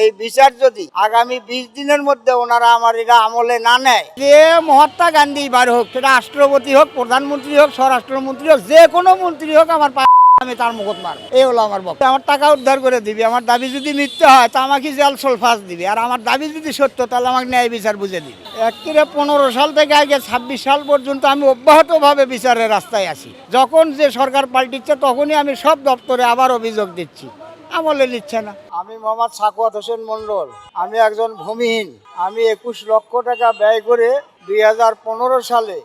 এই বিচার যদি আগামী 20 দিনের মধ্যে ওনারা আমার এটা আমলে না নেয়, যে মহাত্মা গান্ধী বার হোক, সেটা রাষ্ট্রপতি হোক, প্রধানমন্ত্রী হোক, স্বরাষ্ট্রমন্ত্রী হোক, যে কোনো মন্ত্রী হোক, আমার আমি তার মুখত মার। এই হলো আমার বক্তব্য। আমার টাকা উদ্ধার করে দিবি, আমার দাবি যদি মিথ্যে হয় তা আমাকে জেল ফাঁস দিবি, আর আমার দাবি যদি সত্য তাহলে আমাকে ন্যায় বিচার বুঝে দিবি। একেবারে 15 সাল থেকে আগে 26 সাল পর্যন্ত আমি অব্যাহতভাবে বিচারের রাস্তায় আছি। যখন যে সরকার পাল্টিচ্ছে তখনই আমি সব দপ্তরে আবার অভিযোগ দিচ্ছি, আমলে নিচ্ছে না। আমি মোহাম্মদ সাখাওয়াত হোসেন মন্ডল, আমি একজন ভূমিহীন। আমি 21 লক্ষ টাকা ব্যয় করে 2015 সালে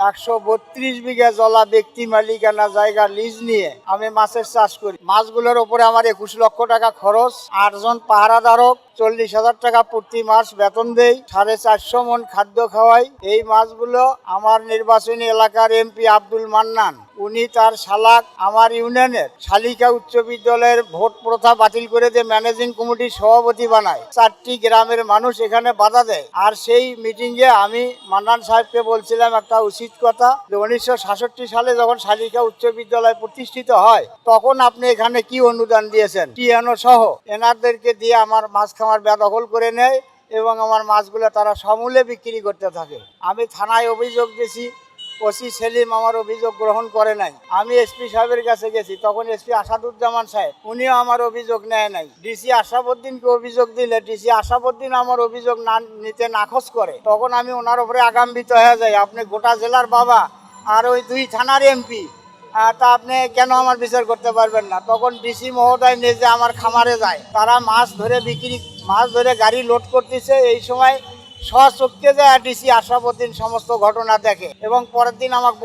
132 বিঘা জলা ব্যক্তি মালিকানা জায়গা লিজ নিয়ে আমি মাছের চাষ করি। মাছগুলোর উপরে আমার 21 লক্ষ টাকা খরচ। 8 জন পাহারাদারক 40,000 টাকা প্রতি মাস বেতন দেই, 450 মন খাদ্য খাওয়াই। এই মাছগুলো আমার নির্বাচনী এলাকার এমপি আব্দুল মান্নান, উনি তার শালাক আমার ইউনিয়নের শালিকা উচ্চ বিদ্যালয়ের ভোট প্রথা বাতিল করে দিয়ে ম্যানেজিং কমিটির সভাপতি বানায়। 4টি গ্রামের মানুষ এখানে বাধা দেয়। আর সেই মিটিংয়ে আমি মান্নান সাহেবকে বলছিলাম একটা উচিত কথা, যে 1966 সালে যখন শালিকা উচ্চ বিদ্যালয় প্রতিষ্ঠিত হয় তখন আপনি এখানে কি অনুদান দিয়েছেন, টিএনও সহ। এনাদেরকে দিয়ে আমার মাছ খামার বেদখল করে নেয় এবং আমার মাছগুলো তারা সমূলে বিক্রি করতে থাকে। আমি থানায় অভিযোগ দিয়েছি, ওসি সেলিম আমার অভিযোগ গ্রহণ করে নাই। আমি এসপি সাহেবের কাছে গেছি, তখন এসপি আসাদুজ্জামান সাহেব, উনিও আমার অভিযোগ নেয় নাই। ডিসি আশরাফুদ্দিনকে অভিযোগ দিলে ডিসি আশরাফুদ্দিন আমার অভিযোগ না নিতে নাকচ করে। তখন আমি ওনার উপরে আগামবিত হয়ে যাই, আপনি গোটা জেলার বাবা আর ওই 2 থানার এমপি, তা আপনি কেন আমার বিচার করতে পারবেন না? তখন ডিসি মহোদয় নিজে আমার খামারে যায়, তারা মাছ ধরে গাড়ি লোড করতেছে। এই সময় স্বচক্ষে যায় ডিসি আশরাফুদ্দিন সমস্ত ঘটনা দেখে এবং পরের দিন আমাকে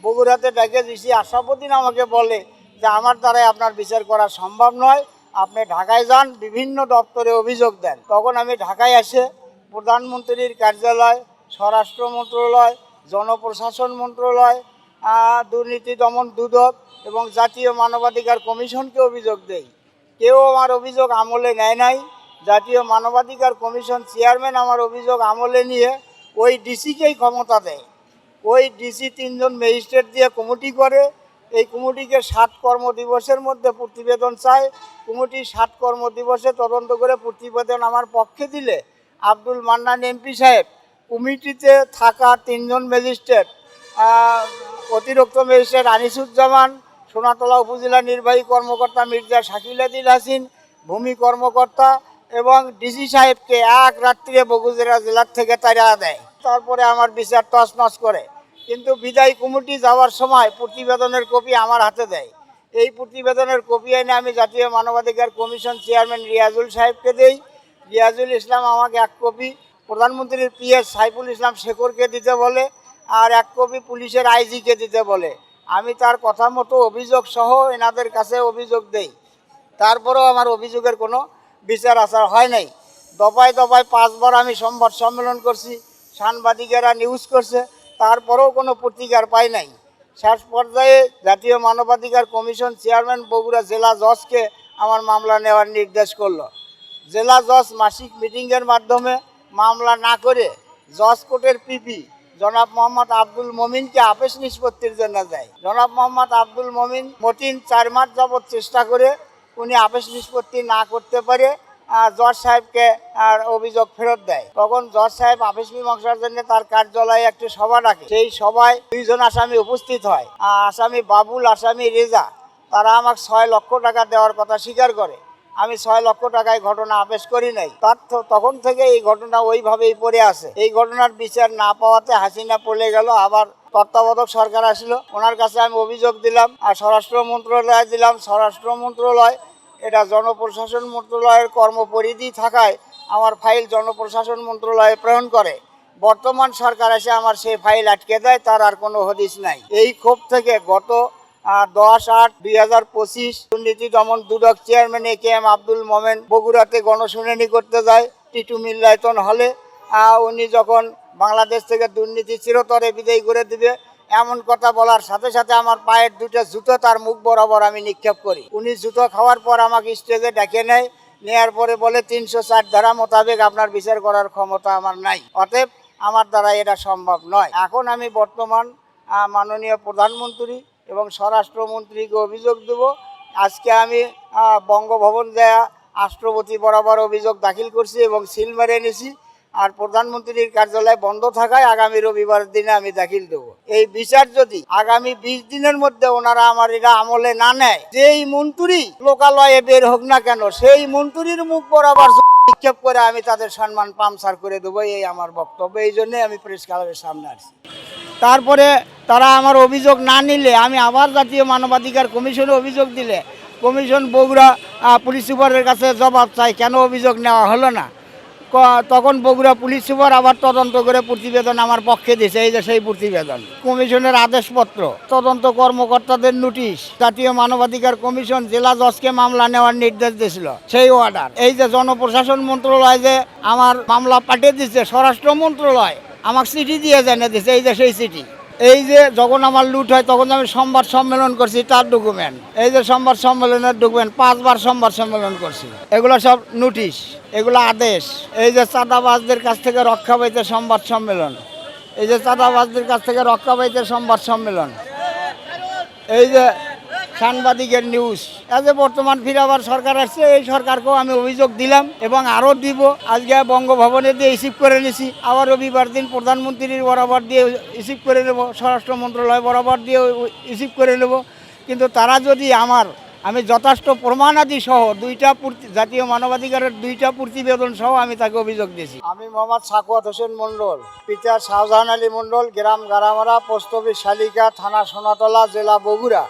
বগুড়াতে ডাকে ডিসি আশরাফুদ্দিন আমাকে বলে যে আমার দ্বারাই আপনার বিচার করা সম্ভব নয়, আপনি ঢাকায় যান, বিভিন্ন দপ্তরে অভিযোগ দেন। তখন আমি ঢাকায় এসে প্রধানমন্ত্রীর কার্যালয়, স্বরাষ্ট্র মন্ত্রণালয়, জনপ্রশাসন মন্ত্রণালয়, দুর্নীতি দমন দুদক এবং জাতীয় মানবাধিকার কমিশনকে অভিযোগ দেই। কেউ আমার অভিযোগ আমলে নেয় নাই। জাতীয় মানবাধিকার কমিশন চেয়ারম্যান আমার অভিযোগ আমলে নিয়ে ওই ডিসিকেই ক্ষমতা দেয়। ওই ডিসি 3 জন ম্যাজিস্ট্রেট দিয়ে কমিটি করে। এই কমিটিকে 7 কর্মদিবসের মধ্যে প্রতিবেদন চায়। কমিটি 7 কর্মদিবসে তদন্ত করে প্রতিবেদন আমার পক্ষে দিলে আব্দুল মান্নান এমপি সাহেব কমিটিতে থাকা 3 জন ম্যাজিস্ট্রেট, অতিরিক্ত ম্যাজিস্ট্রেট আনিসুজ্জামান, সোনাতলা উপজেলা নির্বাহী কর্মকর্তা মির্জা শাকিলাদিল হাসিন, ভূমি কর্মকর্তা এবং ডিসি সাহেবকে এক রাত্রিরে বগুড়া জেলার থেকে তাড়িয়ে দেয়। তারপরে আমার বিচার তছনছ করে। কিন্তু বিদায়ী কমিটি যাওয়ার সময় প্রতিবেদনের কপি আমার হাতে দেয়। এই প্রতিবেদনের কপি এনে আমি জাতীয় মানবাধিকার কমিশন চেয়ারম্যান রিয়াজুল সাহেবকে দেই। রিয়াজুল ইসলাম আমাকে 1 কপি প্রধানমন্ত্রীর পিএস সাইফুল ইসলাম শেখরকে দিতে বলে, আর 1 কপি পুলিশের আইজিকে দিতে বলে। আমি তার কথা মতো অভিযোগ সহ এনাদের কাছে অভিযোগ দেই। তারপরেও আমার অভিযোগের কোনো বিচার আচার হয় নাই। দফায় 5 বার আমি সংবাদ সম্মেলন করছি, সাংবাদিকেরা নিউজ করছে, তারপরেও কোনো প্রতিকার পাই নাই। শেষ পর্যায়ে জাতীয় মানবাধিকার কমিশন চেয়ারম্যান বগুড়া জেলা জজকে আমার মামলা নেওয়ার নির্দেশ করলো। জেলা জজ মাসিক মিটিংয়ের মাধ্যমে মামলা না করে জজ কোর্টের পিপি জনাব মোহাম্মদ আব্দুল মমিনকে আপিস নিষ্পত্তির জন্য দেয়। জনাব মোহাম্মদ আব্দুল মতিন 4 মাস যাবৎ চেষ্টা করে উনি আপিস নিষ্পত্তি না করতে পারে জজ সাহেবকে অভিযোগ ফেরত দেয়। তখন জজ সাহেব আপিস মীমাংসার জন্য তার কার্যালয়ে একটি সভা ডাকে। সেই সভায় 2 জন আসামি উপস্থিত হয়। আসামি বাবুল, আসামি রেজা। তারা আমাকে 6 লক্ষ টাকা দেওয়ার কথা স্বীকার করে। আমি 6 লক্ষ টাকায় ঘটনা আপিস করি নাই। তখন থেকে এই ঘটনা ওইভাবেই পড়ে আছে। এই ঘটনার বিচার না পাওয়াতে হাসিনা পড়ে গেল। আবার তত্ত্বাবধায়ক সরকার আসলো, ওনার কাছে আমি অভিযোগ দিলাম আর স্বরাষ্ট্র মন্ত্রণালয়ে দিলাম। স্বরাষ্ট্র মন্ত্রণালয় এটা জনপ্রশাসন মন্ত্রণালয়ের কর্মপরিধি থাকায় আমার ফাইল জনপ্রশাসন মন্ত্রণালয়ে প্রেরণ করে। বর্তমান সরকার এসে আমার সেই ফাইল আটকে দেয়, তার আর কোনো হদিস নাই। এই ক্ষোভ থেকে গত 10/8/2025 দুর্নীতি দমন দুদক চেয়ারম্যান AKM আব্দুল মোমেন বগুড়াতে গণশুনানি করতে যায় টিটু মিল্লায়তন হলে। উনি যখন বাংলাদেশ থেকে দুর্নীতি চিরতরে বিদায় করে দিবে এমন কথা বলার সাথে সাথে আমার পায়ের 2টা জুতো তার মুখ বরাবর আমি নিক্ষেপ করি। উনি জুতো খাওয়ার পর আমাকে স্টেজে ডেকে নেয়ার পরে বলে 304 ধারা মোতাবেক আপনার বিচার করার ক্ষমতা আমার নাই, অতএব আমার দ্বারা এটা সম্ভব নয়। এখন আমি বর্তমান মাননীয় প্রধানমন্ত্রী এবং স্বরাষ্ট্রমন্ত্রীকে অভিযোগ দেব। আজকে আমি বঙ্গভবন দেয়া রাষ্ট্রপতি বরাবর অভিযোগ দাখিল করছি এবং সিল মেরে এনেছি। আর প্রধানমন্ত্রীর কার্যালয় বন্ধ থাকায় আগামী রবিবার দিনে আমি দাখিল দেবো। এই বিচার যদি আগামী 20 দিনের মধ্যে ওনারা আমার এটা আমলে না নেয়, যেই মন্ত্রী লোকালয়ে বের হোক না কেন, সেই মন্ত্রীর মুখ বরাবর নিক্ষেপ করে আমি তাদের সম্মান পামসার করে দেবো। এই আমার বক্তব্য। এই জন্যে আমি প্রেস ক্লাবের সামনে আসছি। তারপরে তারা আমার অভিযোগ না নিলে আমি আবার জাতীয় মানবাধিকার কমিশনে অভিযোগ দিলে কমিশন বগুড়া পুলিশ সুপারের কাছে জবাব চাই কেন অভিযোগ নেওয়া হলো না। তখন বগুড়া পুলিশ সুপার আবার তদন্ত করে প্রতিবেদন আমার পক্ষে দিয়েছে। এই যে সেই প্রতিবেদন, কমিশনের আদেশপত্র, তদন্ত কর্মকর্তাদের নোটিশ, জাতীয় মানবাধিকার কমিশন জেলা জজকে মামলা নেওয়ার নির্দেশ দিয়েছিল, সেই অর্ডার। এই যে জনপ্রশাসন মন্ত্রণালয় যে আমার মামলা পাঠিয়ে দিচ্ছে, স্বরাষ্ট্র মন্ত্রণালয় আমাকে চিঠি দিয়ে জানিয়ে দিচ্ছে, এই যে সেই চিঠি। এই যে যখন আমার লুট হয় তখন আমি সংবাদ সম্মেলন করছি, তার ডকুমেন্ট। এই যে সংবাদ সম্মেলনের ডকুমেন্ট, 5 বার সংবাদ সম্মেলন করছি। এগুলো সব নোটিশ, এগুলো আদেশ। এই যে চাঁদাবাজদের কাছ থেকে রক্ষা পাইতে সংবাদ সম্মেলন, এই যে চাঁদাবাজদের কাছ থেকে রক্ষা পাইতে সংবাদ সম্মেলন, এই যে সাংবাদিকের নিউজ। এই যে বর্তমান ফিরাবার সরকার আসছে, এই সরকারকেও আমি অভিযোগ দিলাম এবং আরও দিব। আজকে বঙ্গভবনে দিয়ে রিসিভ করে নিয়েছি, আবার রবিবার দিন প্রধানমন্ত্রীর বরাবর দিয়ে রিসিভ করে নেব, স্বরাষ্ট্র মন্ত্রণালয় বরাবর দিয়ে রিসিভ করে নেব। কিন্তু তারা যদি আমি যথেষ্ট প্রমাণাদি সহ জাতীয় মানবাধিকারের 2টা প্রতিবেদন সহ আমি তাকে অভিযোগ দিয়েছি। আমি মোহাম্মদ সাকুয়াত হোসেন মণ্ডল, পিতা শাহজাহান আলী মণ্ডল, গ্রাম গারামারা, পোস্ট অফিস শালিকা, থানা সোনাতলা, জেলা বগুড়া।